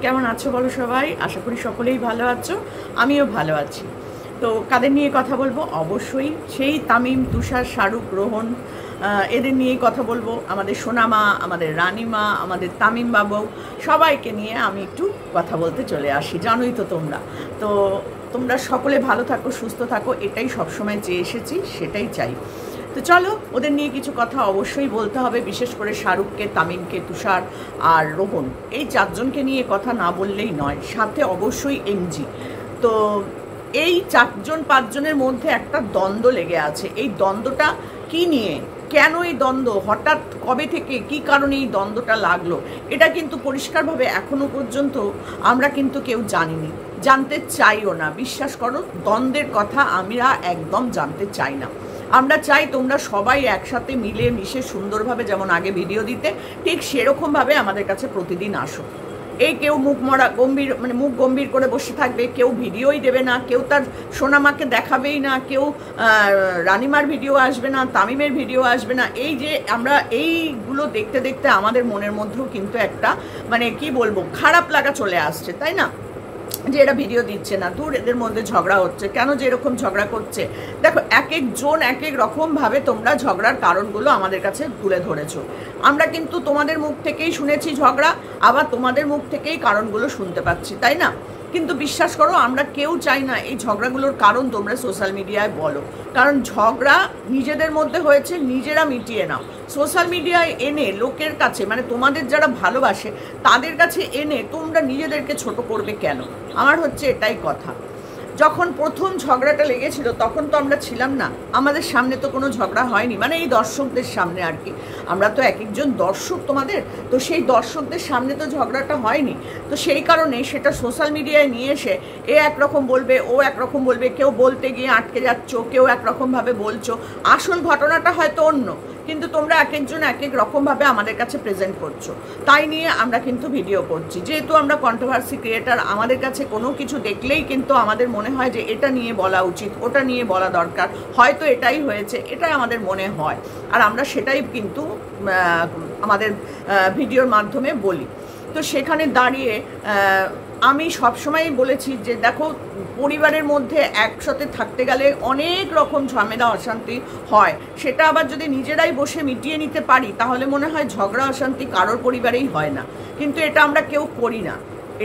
কেমন আছো বলো সবাই? আশা করি সকলেই ভালো আছো, আমিও ভালো আছি। তো কাদের নিয়ে কথা বলবো? অবশ্যই সেই তামিম, তুষার, শাহরুখ, রোহন, এদের নিয়েই কথা বলবো। আমাদের সোনামা, আমাদের রানীমা, আমাদের তামিম বাবু, সবাইকে নিয়ে আমি একটু কথা বলতে চলে আসি। জানোই তো তো তোমরা সকলে ভালো থাকো, সুস্থ থাকো, এটাই সবসময় চেয়ে এসেছি, সেটাই চাই। তো চলো, ওদের নিয়ে কিছু কথা অবশ্যই বলতে হবে, বিশেষ করে শাহরুখকে, তামিমকে, তুষার আর রোহন, এই চারজনকে নিয়ে কথা না বললেই নয়। সাথে অবশ্যই এমজি। তো এই চারজন পাঁচজনের মধ্যে একটা দ্বন্দ্ব লেগে আছে। এই দ্বন্দ্বটা কি নিয়ে, কেন এই দ্বন্দ্ব, হঠাৎ কবে থেকে, কি কারণে এই দ্বন্দ্বটা লাগলো, এটা কিন্তু পরিষ্কারভাবে এখনো পর্যন্ত আমরা কিন্তু কেউ জানিনি, জানতে চাইও না। বিশ্বাস করো, দ্বন্দ্বের কথা আমরা একদম জানতে চাই না। আমরা চাই তোমরা সবাই একসাথে মিলে মিশে সুন্দরভাবে যেমন আগে ভিডিও দিতে, ঠিক সেরকমভাবে আমাদের কাছে প্রতিদিন আসো। এই কেউ মুখ মরা গম্ভীর, মানে মুখ গম্ভীর করে বসে থাকবে, কেউ ভিডিওই দেবে না, কেউ তার সোনামাকে দেখাবেই না, কেউ রানিমার ভিডিও আসবে না, তামিমের ভিডিও আসবে না। এই যে আমরা এইগুলো দেখতে দেখতে আমাদের মনের মধ্যেও কিন্তু একটা মানে কি বলবো, খারাপ লাগা চলে আসছে, তাই না? যে এরা ভিডিও দিচ্ছে না, দূর, এদের মধ্যে ঝগড়া হচ্ছে কেন, যে এরকম ঝগড়া করছে। দেখো, এক একজন এক এক রকমভাবে তোমরা ঝগড়ার কারণগুলো আমাদের কাছে তুলে ধরেছো। আমরা কিন্তু তোমাদের মুখ থেকেই শুনেছি ঝগড়া, আবার তোমাদের মুখ থেকেই কারণগুলো শুনতে পাচ্ছি, তাই না? কিন্তু বিশ্বাস করো, আমরা কেউ চাই না এই ঝগড়াগুলোর কারণ তোমরা সোশ্যাল মিডিয়ায় বলো, কারণ ঝগড়া নিজেদের মধ্যে হয়েছে, নিজেরা মিটিয়ে নাও। সোশ্যাল মিডিয়ায় এনে লোকের কাছে, মানে তোমাদের যারা ভালোবাসে তাদের কাছে এনে তোমরা নিজেদেরকে ছোট করবে কেন? আমার হচ্ছে এটাই কথা। যখন প্রথম ঝগড়াটা লেগেছিল তখন তো আমরা ছিলাম না, আমাদের সামনে তো কোনো ঝগড়া হয়নি, মানে এই দর্শকদের সামনে আর কি। আমরা তো এক একজন দর্শক তোমাদের, তো সেই দর্শকদের সামনে তো ঝগড়াটা হয়নি। তো সেই কারণে সেটা সোশ্যাল মিডিয়ায় নিয়ে এসে এ একরকম বলবে, ও একরকম বলবে, কেউ বলতে গিয়ে আটকে যাচ্ছ, কেউ একরকমভাবে বলছো, আসল ঘটনাটা হয়তো অন্য, কিন্তু তোমরা এক একজন এক এক রকমভাবে আমাদের কাছে প্রেজেন্ট করছো। তাই নিয়ে আমরা কিন্তু ভিডিও করছি, যেহেতু আমরা কন্ট্রোভার্সি ক্রিয়েটার। আমাদের কাছে কোনো কিছু দেখলেই কিন্তু আমাদের মনে হয় যে এটা নিয়ে বলা উচিত, ওটা নিয়ে বলা দরকার, হয়তো এটাই হয়েছে, এটাই আমাদের মনে হয়, আর আমরা সেটাই কিন্তু আমাদের ভিডিওর মাধ্যমে বলি। তো সেখানে দাঁড়িয়ে আমি সবসময়ই বলেছি যে দেখো, পরিবারের মধ্যে একসাথে থাকতে গেলে অনেক রকম ঝামেলা অশান্তি হয়, সেটা আবার যদি নিজেরাই বসে মিটিয়ে নিতে পারি তাহলে মনে হয় ঝগড়া অশান্তি কারোর পরিবারেই হয় না। কিন্তু এটা আমরা কেউ করি না,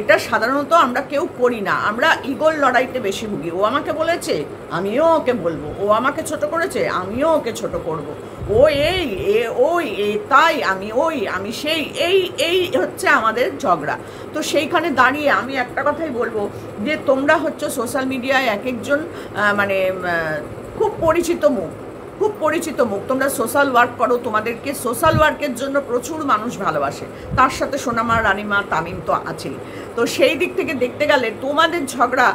এটা সাধারণত আমরা কেউ করি না। আমরা ইগোর লড়াইতে বেশি ভুগি। ও আমাকে বলেছে, আমিও ওকে বলবো, ও আমাকে ছোট করেছে, আমিও ওকে ছোট করব, ও এই ওই তাই, আমি ওই, আমি সেই, এই হচ্ছে আমাদের ঝগড়া। তো সেইখানে দাঁড়িয়ে আমি একটা কথাই বলবো যে তোমরা হচ্ছে সোশ্যাল মিডিয়ায় এক একজন মানে খুব পরিচিত মুখ, খুব পরিচিত মুখ। তোমরা সোশ্যাল ওয়ার্ক করো, তোমাদেরকে সোশ্যাল ওয়ার্কের জন্য প্রচুর মানুষ ভালোবাসে, তার সাথে সোনামা, রানীমা, তামিম তো আছেই। তো সেই দিক থেকে দেখতে গেলে তোমাদের ঝগড়া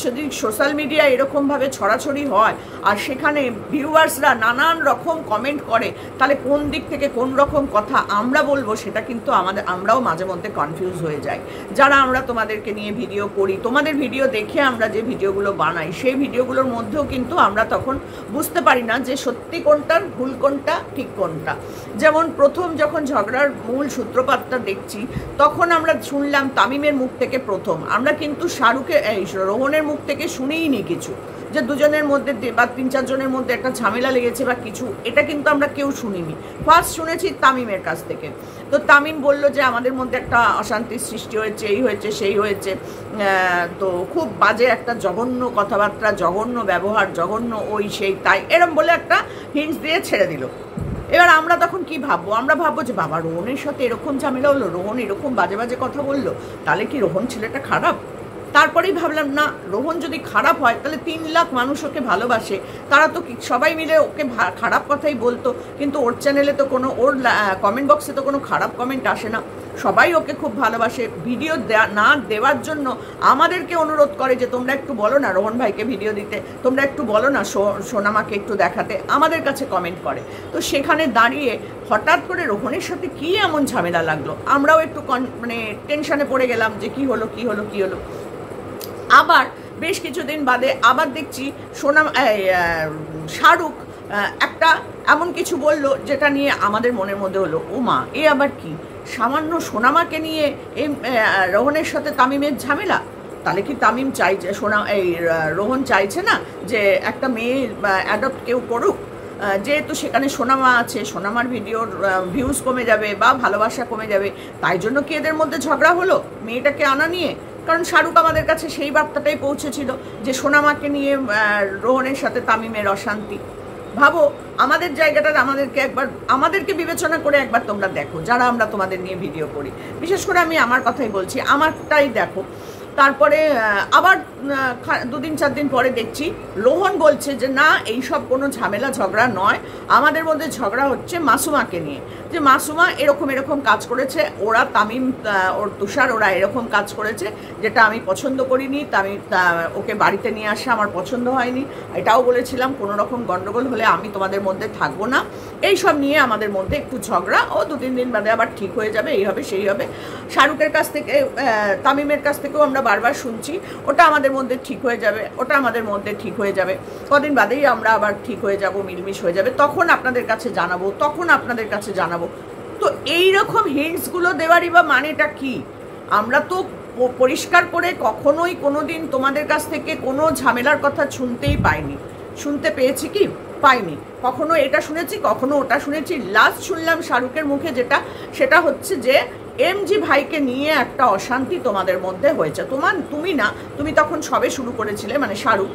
যদি সোশ্যাল মিডিয়ায় এরকমভাবে ছড়াছড়ি হয় আর সেখানে ভিউয়ার্সরা নানান রকম কমেন্ট করে, তাহলে কোন দিক থেকে কোন রকম কথা আমরা বলবো সেটা কিন্তু আমরাও মাঝে মধ্যে কনফিউজ হয়ে যাই। যারা আমরা তোমাদেরকে নিয়ে ভিডিও করি, তোমাদের ভিডিও দেখে আমরা যে ভিডিওগুলো বানাই, সেই ভিডিওগুলোর মধ্যেও কিন্তু আমরা তখন বুঝতে পারি না যে সত্যি কোনটা, ভুল কোনটা, ঠিক কোনটা। যেমন প্রথম যখন ঝগড়ার মূল সূত্রপাতটা দেখছি, তখন আমরা শুনলাম তামিমের মুখ থেকে প্রথম, আমরা কিন্তু রোহনের মুখ থেকে শুনেই নি কিছু, যে দুজনের মধ্যে বা তিন চারজনের মধ্যে একটা ঝামেলা লেগেছে বা কিছু, এটা কিন্তু আমরা কেউ শুনিনি। ফার্স্ট শুনেছি তামিমের কাছ থেকে। তো তামিম বলল যে আমাদের মধ্যে একটা অশান্তির সৃষ্টি হয়েছে, এই হয়েছে, সেই হয়েছে, তো খুব বাজে একটা জঘন্য কথাবার্তা, জঘন্য ব্যবহার, জঘন্য ওই সেই তাই, এরম বলে একটা হিন্টস দিয়ে ছেড়ে দিল। এবার আমরা তখন কি ভাববো? আমরা ভাববো যে বাবা, রোহনের সাথে এরকম ঝামেলা হলো, রোহন এরকম বাজে বাজে কথা বললো, তাহলে কি রোহন ছেলেটা খারাপ? তারপরেই ভাবলাম না, রোহন যদি খারাপ হয় তাহলে 3 লাখ মানুষ ওকে ভালোবাসে, তারা তো সবাই মিলে ওকে খারাপ কথাই বলতো, কিন্তু ওর চ্যানেলে তো কোনো, ওর কমেন্ট বক্সে তো কোনো খারাপ কমেন্ট আসে না, সবাই ওকে খুব ভালোবাসে। ভিডিও না দেওয়ার জন্য আমাদেরকে অনুরোধ করে যে তোমরা একটু বলো না রোহন ভাইকে ভিডিও দিতে, তোমরা একটু বলো না সোনামাকে একটু দেখাতে, আমাদের কাছে কমেন্ট করে। তো সেখানে দাঁড়িয়ে হঠাৎ করে রোহনের সাথে কি এমন ঝামেলা লাগলো, আমরাও একটু মানে টেনশনে পড়ে গেলাম যে কি হলো কি হলো কি হলো। আবার বেশ কিছুদিন বাদে আবার দেখছি শাহরুখ একটা এমন কিছু বলল যেটা নিয়ে আমাদের মনের মধ্যে হলো, ও মা, এ আবার কি? সামান্য সোনামাকে নিয়ে এই রোহনের সাথে তামিমের ঝামেলা? তাহলে কি তামিম চাইছে, রোহন চাইছে না যে একটা মেয়ে অ্যাডপ্ট কেউ করুক? যেহেতু সেখানে সোনামা আছে, সোনামার ভিডিওর ভিউজ কমে যাবে বা ভালোবাসা কমে যাবে, তাই জন্য কি এদের মধ্যে ঝগড়া হলো মেয়েটাকে আনা নিয়ে? কারণ শাহরুখ আমাদের কাছে সেই বার্তাটাই পৌঁছেছিল যে সোনামাকে নিয়ে রোহনের সাথে তামিমের অশান্তি। ভাবো, আমাদের জায়গাটা আমাদেরকে বিবেচনা করে একবার তোমরা দেখো, যারা আমরা তোমাদের নিয়ে ভিডিও করি। বিশেষ করে আমি আমার কথাই বলছি, আমারটাই দেখো। তারপরে আবার 2-4 দিন পরে দেখছি রোহন বলছে যে না, এইসব কোনো ঝামেলা ঝগড়া নয়, আমাদের মধ্যে ঝগড়া হচ্ছে মাসুমাকে নিয়ে, যে মাসুমা এরকম কাজ করেছে, ওরা তামিম ওর তুষার ওরা এরকম কাজ করেছে যেটা আমি পছন্দ করিনি, ওকে বাড়িতে নিয়ে আসা আমার পছন্দ হয়নি। এটাও বলেছিলাম কোনো রকম গণ্ডগোল হলে আমি তোমাদের মধ্যে থাকবো না। এইসব নিয়ে আমাদের মধ্যে একটু ঝগড়া, ও 2-3 দিন বাদে আবার ঠিক হয়ে যাবে, এই হবে সেই হবে। শাহরুখের কাছ থেকে তামিমের কাছ থেকেও আমরা বারবার শুনছি ওটা আমাদের মধ্যে ঠিক হয়ে যাবে, ওটা আমাদের মধ্যে ঠিক হয়ে যাবে, কদিন বাদেই আমরা আবার ঠিক হয়ে যাব, মিলমিশ হয়ে যাবে, তখন আপনাদের কাছে জানাবো। তো এইরকম হিন্টসগুলো দেওয়ারই বা মানেটা কি? আমরা তো পরিষ্কার করে কখনোই কোনোদিন তোমাদের কাছ থেকে কোনো ঝামেলার কথা শুনতে পেয়েছি কি? পাইনি। কখনো এটা শুনেছি, কখনো ওটা শুনেছি। লাস্ট শুনলাম শাহরুখের মুখে যেটা, সেটা হচ্ছে যে এমজি ভাইকে নিয়ে একটা অশান্তি তোমাদের মধ্যে হয়েছে। তুমি তখন সবে শুরু করেছিলে, মানে শাহরুখ,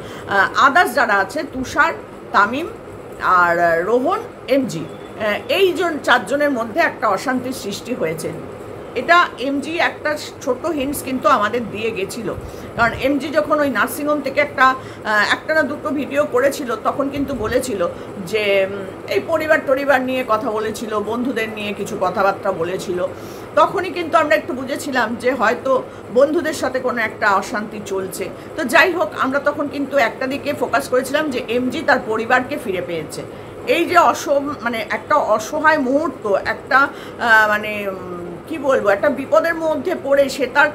আদার্স যারা আছে তুষার, তামিম আর রোহন, এমজি, এই 4জনের মধ্যে একটা অশান্তির সৃষ্টি হয়েছে। এটা এমজি একটা ছোট হিন্টস কিন্তু আমাদের দিয়ে গেছিল। কারণ এমজি যখন ওই নার্সিংহোম থেকে একটা না দুটো ভিডিও করেছিল, তখন কিন্তু বলেছিল যে এই পরিবার নিয়ে কথা বলেছিল, বন্ধুদের নিয়ে কিছু কথাবার্তা বলেছিল। তখনই কিন্তু আমরা একটু বুঝেছিলাম যে হয়তো বন্ধুদের সাথে কোনো একটা অশান্তি চলছে। তো যাই হোক, আমরা তখন কিন্তু একটা দিকে ফোকাস করেছিলাম যে এমজি তার পরিবারকে ফিরে পেয়েছে। এই যে একটা অসহায় মুহূর্ত, একটা কি বলবো, একটা বিপদের মধ্যে পড়ে সে তার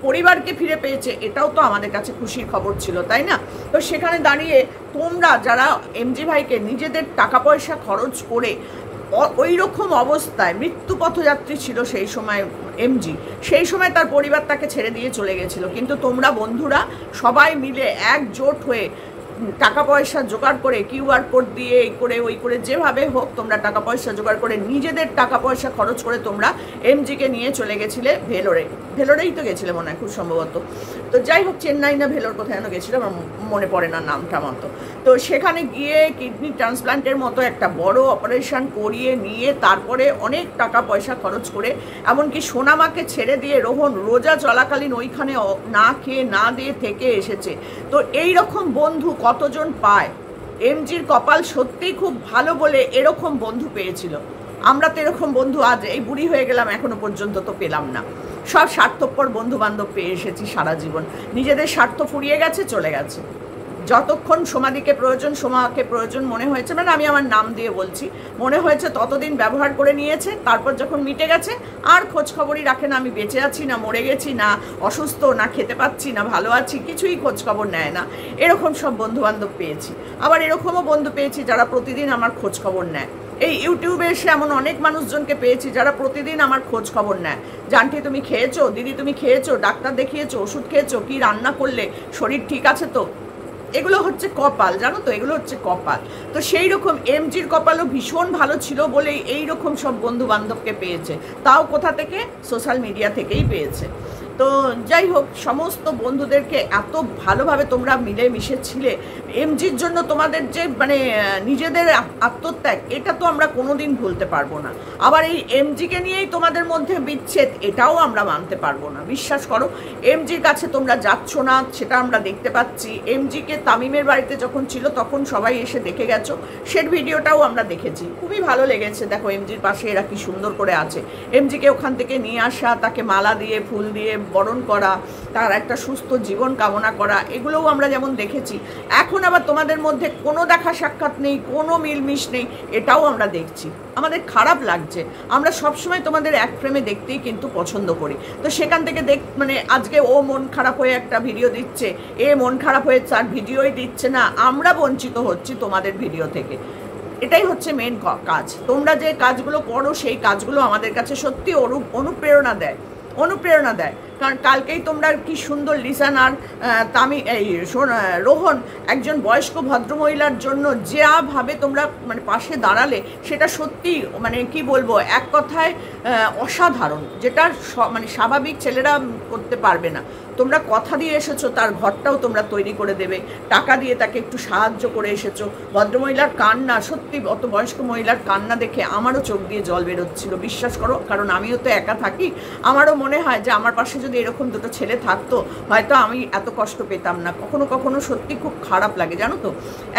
পরিবারকে ফিরে পেয়েছে, এটাও তো আমাদের কাছে খুশির খবর ছিল, তাই না? তো সেখানে দাঁড়িয়ে তোমরা যারা এমজি ভাইকে নিজেদের টাকা পয়সা খরচ করে, ওই রকম অবস্থায় মৃত্যু পথযাত্রী ছিল সেই সময় এমজি, সেই সময় তার পরিবার তাকে ছেড়ে দিয়ে চলে গেছিল, কিন্তু তোমরা বন্ধুরা সবাই মিলে একজোট হয়ে টাকা পয়সা জোগাড় করে, কিউআর কোড দিয়ে এই করে ওই করে যেভাবে হোক তোমরা টাকা পয়সা জোগাড় করে, নিজেদের টাকা পয়সা খরচ করে তোমরা এমজিকে নিয়ে চলে গেছিলে ভেলোরেই তো গেছিলে মনে হয় খুব সম্ভবত। তো যাই হোক, চেন্নাই না ভেলোর কোথায় যেন গেছিলো, আমার মনে পড়ে না নামটা মতো। তো সেখানে গিয়ে কিডনি ট্রান্সপ্লান্টের মতো একটা বড় অপারেশন করিয়ে নিয়ে তারপরে অনেক টাকা পয়সা খরচ করে, এমনকি সোনামাকে ছেড়ে দিয়ে রোহন রোজা চলাকালীন ওইখানে না খেয়ে না দিয়ে থেকে এসেছে। তো এই রকম বন্ধু কতজন পায়? এমজির কপাল সত্যিই খুব ভালো বলে এরকম বন্ধু পেয়েছিল। আমরা তো এরকম বন্ধু আজ এই বুড়ি হয়ে গেলাম এখনো পর্যন্ত তো পেলাম না। সব স্বার্থপর বন্ধু বান্ধব পেয়ে এসেছি সারা জীবন, নিজেদের স্বার্থ ফুরিয়ে গেছে, চলে গেছে। যতক্ষণ সোমাকে প্রয়োজন মনে হয়েছে, মানে আমি আমার নাম দিয়ে বলছি, মনে হয়েছে ততদিন ব্যবহার করে নিয়েছে, তারপর যখন মিটে গেছে আর খোঁজ খবরই রাখে না, আমি বেঁচে আছি না মরে গেছি, না অসুস্থ, না খেতে পাচ্ছি, না ভালো আছি, কিছুই খোঁজ খবর নেয় না। এরকম সব বন্ধু বান্ধব পেয়েছি। আবার এরকমও বন্ধু পেয়েছি যারা প্রতিদিন আমার খোঁজ খবর নেয়। এই ইউটিউবে এসে এমন অনেক মানুষজনকে পেয়েছি যারা প্রতিদিন আমার খোঁজ খবর নেয়। জানটি তুমি খেয়েছো, দিদি তুমি খেয়েছো, ডাক্তার দেখিয়েছো, ওষুধ খেয়েছো, কি রান্না করলে, শরীর ঠিক আছে তো? এগুলো হচ্ছে কপাল, জানো তো, এগুলো হচ্ছে কপাল। তো সেই রকম এমজির কপালও ভীষণ ভালো ছিল বলেই এই রকম সব বন্ধু বান্ধবকে পেয়েছে। তাও কোথা থেকে? সোশ্যাল মিডিয়া থেকেই পেয়েছে। তো যাই হোক, সমস্ত বন্ধুদেরকে এত ভালোভাবে তোমরা মিলে মিশেছিলে, এমজির জন্য তোমাদের যে নিজেদের আত্মত্যাগ, এটা তো আমরা কোনোদিন ভুলতে পারবো না। আবার এই এমজিকে নিয়েই তোমাদের মধ্যে বিচ্ছেদ, এটাও আমরা মানতে পারবো না। বিশ্বাস করো, এমজির কাছে তোমরা যাচ্ছ না, সেটা আমরা দেখতে পাচ্ছি। এমজিকে তামিমের বাড়িতে যখন ছিল তখন সবাই এসে দেখে গেছো, সেট ভিডিওটাও আমরা দেখেছি, খুবই ভালো লেগেছে। দেখো এমজির পাশে এরা কি সুন্দর করে আছে। এমজিকে ওখান থেকে নিয়ে আসা, তাকে মালা দিয়ে ফুল দিয়ে বরণ করা, তার একটা সুস্থ জীবন কামনা করা, এগুলোও আমরা যেমন দেখেছি। এখন আবার তোমাদের মধ্যে কোনো দেখা সাক্ষাৎ নেই, কোনো মিলমিশ নেই, এটাও আমরা দেখছি। আমাদের খারাপ লাগছে। আমরা সবসময় তোমাদের এক ফ্রেমে দেখতেই কিন্তু পছন্দ করি। তো সেখান থেকে আজকে ও মন খারাপ হয়ে একটা ভিডিও দিচ্ছে, এ মন খারাপ হয়ে তার ভিডিওই দিচ্ছে না, আমরা বঞ্চিত হচ্ছি তোমাদের ভিডিও থেকে। এটাই হচ্ছে মেন কাজ। তোমরা যে কাজগুলো করো সেই কাজগুলো আমাদের কাছে সত্যি অনুপ্রেরণা দেয়, অনুপ্রেরণা দেয়। কারণ কালকেই তোমরা কি সুন্দর লিসান আর রোহন একজন বয়স্ক ভদ্রমহিলার জন্য যেভাবে তোমরা মানে পাশে দাঁড়ালে, সেটা সত্যি মানে কি বলবো, এক কথায় অসাধারণ, যেটা মানে স্বাভাবিক ছেলেরা করতে পারবে না। তোমরা কথা দিয়ে এসেছো, তার ঘরটাও তোমরা তৈরি করে দেবে, টাকা দিয়ে তাকে একটু সাহায্য করে এসেছো। ভদ্রমহিলার কান্না, সত্যি অত বয়স্ক মহিলার কান্না দেখে আমারও চোখ দিয়ে জল বেরোচ্ছিল, বিশ্বাস করো। কারণ আমিও তো একা থাকি, আমারও মনে হয় যে আমার পাশে যদি এরকম দুটো ছেলে থাকতো হয়তো আমি এত কষ্ট পেতাম না। কখনো কখনো সত্যি খুব খারাপ লাগে, জানো তো,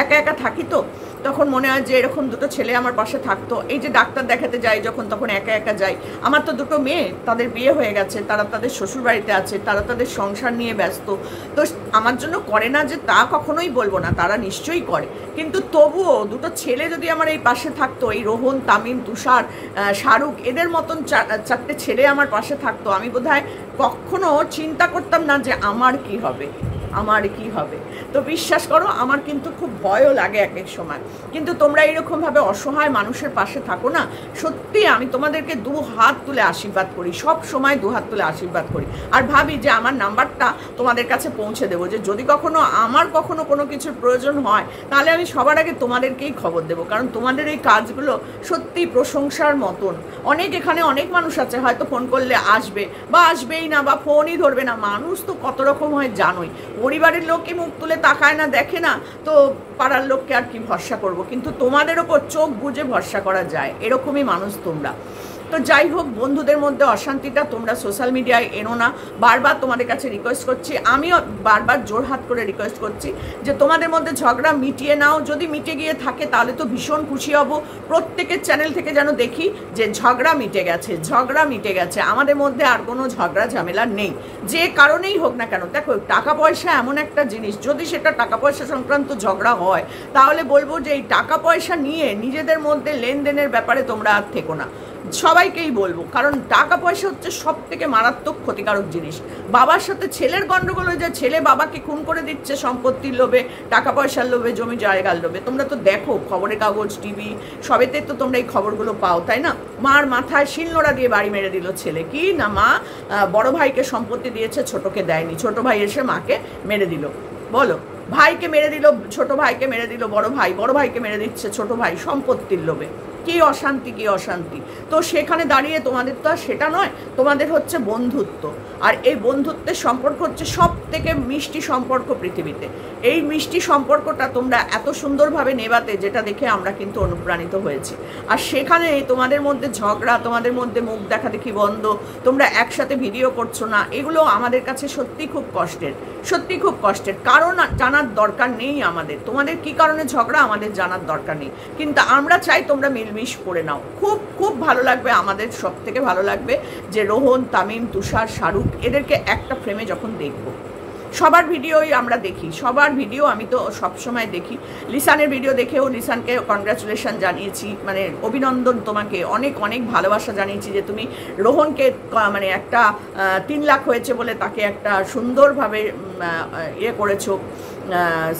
একা একা থাকি তো, তখন মনে হয় যে এরকম দুটো ছেলে আমার পাশে থাকতো। এই যে ডাক্তার দেখাতে যাই যখন, তখন একা একা যাই। আমার তো দুটো মেয়ে, তাদের বিয়ে হয়ে গেছে, তারা তাদের শ্বশুর বাড়িতে আছে, তারা তাদের সংসার নিয়ে ব্যস্ত। তো আমার জন্য করে না যে তা কখনোই বলবো না, তারা নিশ্চয়ই করে। কিন্তু তবুও দুটো ছেলে যদি আমার এই পাশে থাকতো, এই রোহন, তামিম, তুষার, শাহরুখ, এদের মতন চারটে ছেলে আমার পাশে থাকতো, আমি বোধহয় কখনো চিন্তা করতাম না যে আমার কি হবে, আমার কি হবে। তো বিশ্বাস করো আমার কিন্তু খুব ভয়ও লাগে এক এক সময়। কিন্তু তোমরা এইরকমভাবে অসহায় মানুষের পাশে থাকো না, সত্যি আমি তোমাদেরকে 2 হাত তুলে আশীর্বাদ করি, সব সময় 2 হাত তুলে আশীর্বাদ করি। আর ভাবি যে আমার নাম্বারটা তোমাদের কাছে পৌঁছে দেবো, যে যদি আমার কখনো কোনো কিছুর প্রয়োজন হয় তাহলে আমি সবার আগে তোমাদেরকেই খবর দেবো। কারণ তোমাদের এই কাজগুলো সত্যি প্রশংসার মতন। এখানে অনেক মানুষ আছে হয়তো ফোন করলে আসবে বা আসবেই না, বা ফোনই ধরবে না। মানুষ তো কত রকম হয় জানোই, পরিবারের লোকই মুখ তুলে তাকায় না, দেখে না, তো পাড়ার লোককে আর কি ভরসা করব। কিন্তু তোমাদের ওপর চোখ বুজে ভরসা করা যায়, এরকমই মানুষ তোমরা। তো যাই হোক, বন্ধুদের মধ্যে অশান্তিটা তোমরা সোশ্যাল মিডিয়ায় এনো না, বারবার তোমাদের কাছে রিকোয়েস্ট করছি। আমিও বারবার জোরহাত করে রিকোয়েস্ট করছি যে তোমাদের মধ্যে ঝগড়া মিটিয়ে নাও। যদি মিটে গিয়ে থাকে তাহলে তো ভীষণ খুশি হব। প্রত্যেকের চ্যানেল থেকে যেন দেখি যে ঝগড়া মিটে গেছে, ঝগড়া মিটে গেছে, আমাদের মধ্যে আর কোনো ঝগড়া ঝামেলা নেই, যে কারণেই হোক না কেন। দেখো, টাকা পয়সা এমন একটা জিনিস, যদি সেটা টাকা পয়সা সংক্রান্ত ঝগড়া হয় তাহলে বলবো যে এই টাকা পয়সা নিয়ে নিজেদের মধ্যে লেনদেনের ব্যাপারে তোমরা আর থেকো না, সবাইকেই বলবো। কারণ টাকা পয়সা হচ্ছে সব থেকে মারাত্মক ক্ষতিকারক জিনিস। বাবার সাথে ছেলের গন্ডগোল হয়ে যায়, ছেলে বাবাকে খুন করে দিচ্ছে সম্পত্তির লোভে, টাকা পয়সার লোভে, জমি জায়গার লোভে। তোমরা তো দেখো খবরের কাগজ, টিভি, সবেতে তো তোমরা এই খবরগুলো পাও, তাই না? মার মাথায় শিলনোড়া দিয়ে বাড়ি মেরে দিল ছেলে, কি না মা বড় ভাইকে সম্পত্তি দিয়েছে, ছোটকে দেয়নি, ছোট ভাই এসে মাকে মেরে দিল। বলো, ভাইকে মেরে দিল, ছোট ভাইকে মেরে দিল বড় ভাই, বড় ভাইকে মেরে দিচ্ছে ছোট ভাই সম্পত্তির লোভে। কি অশান্তি, কি অশান্তি। তো সেখানে দাঁড়িয়ে তোমাদের তো আর সেটা নয়, তোমাদের হচ্ছে বন্ধুত্ব। আর এই বন্ধুত্বের সম্পর্ক হচ্ছে সব থেকে মিষ্টি সম্পর্ক পৃথিবীতে। এই মিষ্টি সম্পর্কটা তোমরা এত সুন্দরভাবে নেবাতে, যেটা দেখে আমরা কিন্তু অনুপ্রাণিত হয়েছি। আর সেখানে তোমাদের মধ্যে ঝগড়া, তোমাদের মধ্যে মুখ দেখা দেখি বন্ধ, তোমরা একসাথে ভিডিও করছো না, এগুলো আমাদের কাছে সত্যি খুব কষ্টের, সত্যি খুব কষ্টের। কারণ জানার দরকার নেই আমাদের, তোমাদের কি কারণে ঝগড়া আমাদের জানার দরকার নেই। কিন্তু আমরা চাই তোমরা মিলমিশ করে নাও। খুব খুব ভালো লাগবে, আমাদের সব থেকে ভালো লাগবে যে রোহন, তামিম, তুষার, শাহরুখ, এদেরকে একটা ফ্রেমে যখন দেখবো। সবার ভিডিওই আমরা দেখি, সবার ভিডিও আমি তো সবসময় দেখি। লিসানের ভিডিও দেখেও লিসানকে কনগ্রাচুলেশন জানিয়েছি, মানে অভিনন্দন, তোমাকে অনেক অনেক ভালোবাসা জানিয়েছি যে তুমি রোহনকে মানে একটা 3 লাখ হয়েছে বলে তাকে একটা সুন্দরভাবে ইয়ে করেছো,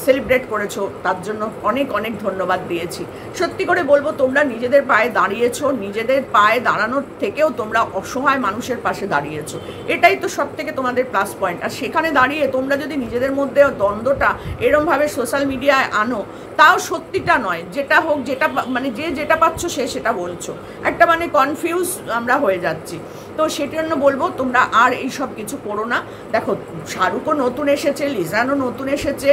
সেলিব্রেট করেছো, তার জন্য অনেক অনেক ধন্যবাদ দিয়েছি। সত্যি করে বলবো, তোমরা নিজেদের পায়ে দাঁড়িয়েছো, নিজেদের পায়ে দাঁড়ানোর থেকেও তোমরা অসহায় মানুষের পাশে দাঁড়িয়েছো, এটাই তো সব থেকে তোমাদের প্লাস পয়েন্ট। আর সেখানে দাঁড়িয়ে তোমরা যদি নিজেদের মধ্যে দ্বন্দ্বটা এরমভাবে সোশ্যাল মিডিয়ায় আনো, তাও সত্যিটা নয়, যেটা হোক, যেটা মানে যে যেটা পাচ্ছ সে সেটা বলছো, একটা মানে কনফিউজ আমরা হয়ে যাচ্ছি। তো সেটার জন্য বলবো তোমরা আর এইসব কিছু করো না। দেখো, শাহরুখও নতুন এসেছে, লিজানও নতুন এসেছে,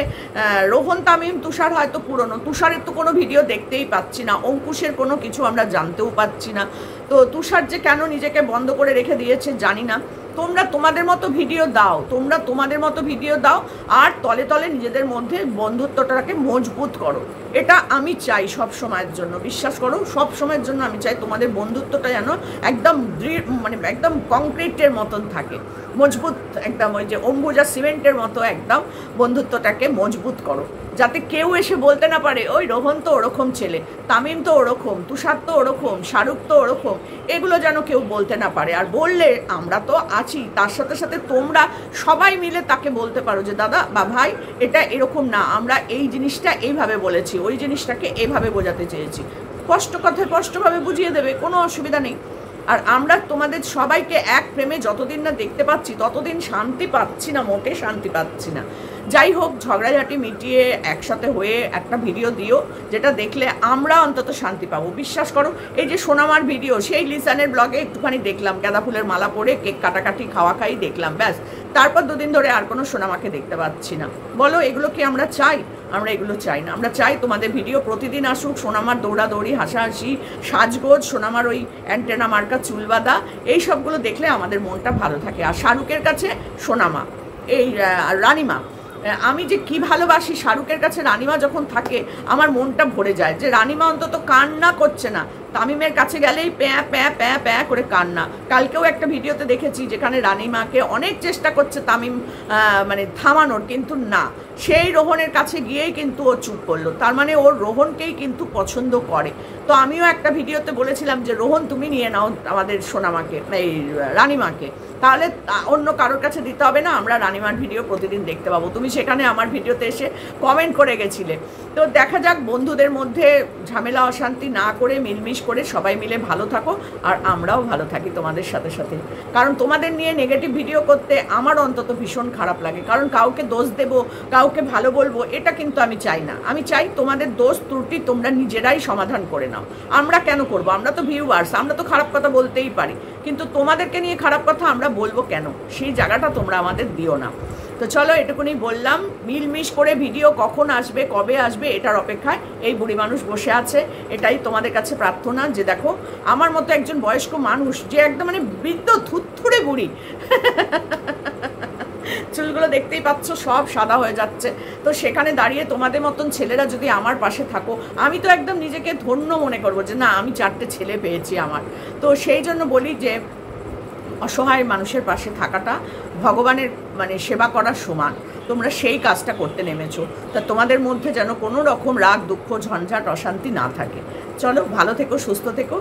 রোহন, তামিম, তুষার হয়তো পুরনো। তুষারের তো কোনো ভিডিও দেখতেই পাচ্ছি না, অঙ্কুশের কোনো কিছু আমরা জানতেও পাচ্ছি না। তো তুষার যে কেন নিজেকে বন্ধ করে রেখে দিয়েছে জানি না। তোমরা তোমাদের মতো ভিডিও দাও, তোমরা তোমাদের মতো ভিডিও দাও, আর তলে তলে নিজেদের মধ্যে বন্ধুত্বটাকে মজবুত করো। এটা আমি চাই সব সময়ের জন্য, বিশ্বাস করো, সব সময়ের জন্য আমি চাই তোমাদের বন্ধুত্বটা যেন একদম দৃঢ়, মানে একদম কংক্রিটের মতন থাকে। মজবুত একদম ওই যে অম্বুজা সিমেন্টের মতো একদম বন্ধুত্বটাকে মজবুত করো, যাতে কেউ এসে বলতে না পারে ওই রোহন তো ওরকম ছেলে, তামিম তো ওরকম, তুষার তো ওরকম, শাহরুখ তো ওরকম, এগুলো যেন কেউ বলতে না পারে। আর বললে আমরা তো আছি, তার সাথে সাথে তোমরা সবাই মিলে তাকে বলতে পারো যে দাদা বা ভাই এটা এরকম না, আমরা এই জিনিসটা এইভাবে বলেছি, ওই জিনিসটাকে এইভাবে বোঝাতে চেয়েছি, স্পষ্ট কথায় স্পষ্টভাবে বুঝিয়ে দেবে, কোনো অসুবিধা নেই। আর আমরা তোমাদের সবাইকে এক প্রেমে যতদিন না দেখতে পাচ্ছি ততদিন শান্তি পাচ্ছি না, মোটে শান্তি পাচ্ছি না। যাই হোক, ঝগড়াঝাটি মিটিয়ে একসাথে হয়ে একটা ভিডিও দিও, যেটা দেখলে আমরা অন্তত শান্তি পাবো। বিশ্বাস করো, এই যে সোনামার ভিডিও, সেই লিসানের ব্লগে একটুখানি দেখলাম, গাঁদা ফুলের মালা পরে কেক কাটাকাটি খাওয়া খাই দেখলাম, ব্যাস। তারপর দুদিন ধরে আর কোনো সোনামাকে দেখতে পাচ্ছি না। বলো, এগুলো কি আমরা চাই? আমরা এগুলো চাই না। আমরা চাই তোমাদের ভিডিও প্রতিদিন আসুক, সোনামার দৌড়াদৌড়ি, হাসাহাসি, সাজগোজ, সোনামার ওই অ্যান্টেনা মার্কা চুলবাদা, এই সবগুলো দেখলে আমাদের মনটা ভালো থাকে। আর শাহরুখের কাছে সোনামা, এই রানিমা, আমি যে কি ভালোবাসি শাহরুখের কাছে। রানিমা যখন থাকে আমার মনটা ভরে যায়, যে রানিমা অন্তত কান্না করছে না, তামিমের কাছে গেলেই প্যাঁ প্যাঁ প্যাঁ প্যাঁ করে কান্না। কালকেও একটা ভিডিওতে দেখেছি যেখানে রানিমাকে অনেক চেষ্টা করছে তামিম মানে থামানোর, কিন্তু না, সেই রোহনের কাছে গিয়েই কিন্তু ও চুপ করলো। তার মানে ওর রোহনকেই কিন্তু পছন্দ করে। তো আমিও একটা ভিডিওতে বলেছিলাম যে রোহন তুমি নিয়ে নাও আমাদের সোনামাকে, এই রানিমাকে, তাহলে অন্য কারোর কাছে দিতে হবে না, আমরা রানিমার ভিডিও প্রতিদিন দেখতে পাবো। তুমি সেখানে আমার ভিডিওতে এসে কমেন্ট করে গেছিলে। তো দেখা যাক, বন্ধুদের মধ্যে ঝামেলা অশান্তি না করে মিলমিশ করে সবাই মিলে ভালো থাকো, আর আমরাও ভালো থাকি তোমাদের সাথে সাথে। কারণ তোমাদের নিয়ে নেগেটিভ ভিডিও করতে আমার অন্তত ভীষণ খারাপ লাগে, কারণ কাউকে দোষ দেবো, কাউকে ভালো বলবো, এটা কিন্তু আমি চাই না। আমি চাই তোমাদের দোষ ত্রুটি তোমরা নিজেরাই সমাধান করে নাও। আমরা কেন করবো? আমরা তো ভিউয়ার্স, আমরা তো খারাপ কথা বলতেই পারি, কিন্তু তোমাদেরকে নিয়ে খারাপ কথা আমরা বলবো কেন? সেই জায়গাটা তোমরা আমাদের দিও না। তো চলো, এটুকুনি বললাম। মিলমিশ করে ভিডিও কখন আসবে, কবে আসবে, এটার অপেক্ষায় এই বুড়ি মানুষ বসে আছে। এটাই তোমাদের কাছে প্রার্থনা, যে দেখো আমার মতো একজন বয়স্ক মানুষ, যে একদম মানে বৃদ্ধ থুতথুড়ে বুড়ি, চুলগুলো দেখতেই পাচ্ছ সব সাদা হয়ে যাচ্ছে, তো সেখানে দাঁড়িয়ে তোমাদের মতন ছেলেরা যদি আমার পাশে থাকো, আমি তো একদম নিজেকে ধন্য মনে করবো যে না, আমি 4টে ছেলে পেয়েছি আমার। তো সেই জন্য বলি যে অসহায় মানুষের পাশে থাকাটা ভগবানের মানে সেবা করার সমান। তোমরা সেই কাজটা করতে নেমেছো, তা তোমাদের মধ্যে যেন কোনো রকম রাগ, দুঃখ, ঝঞ্ঝাট, অশান্তি না থাকে। চলো, ভালো থেকো, সুস্থ থেকো।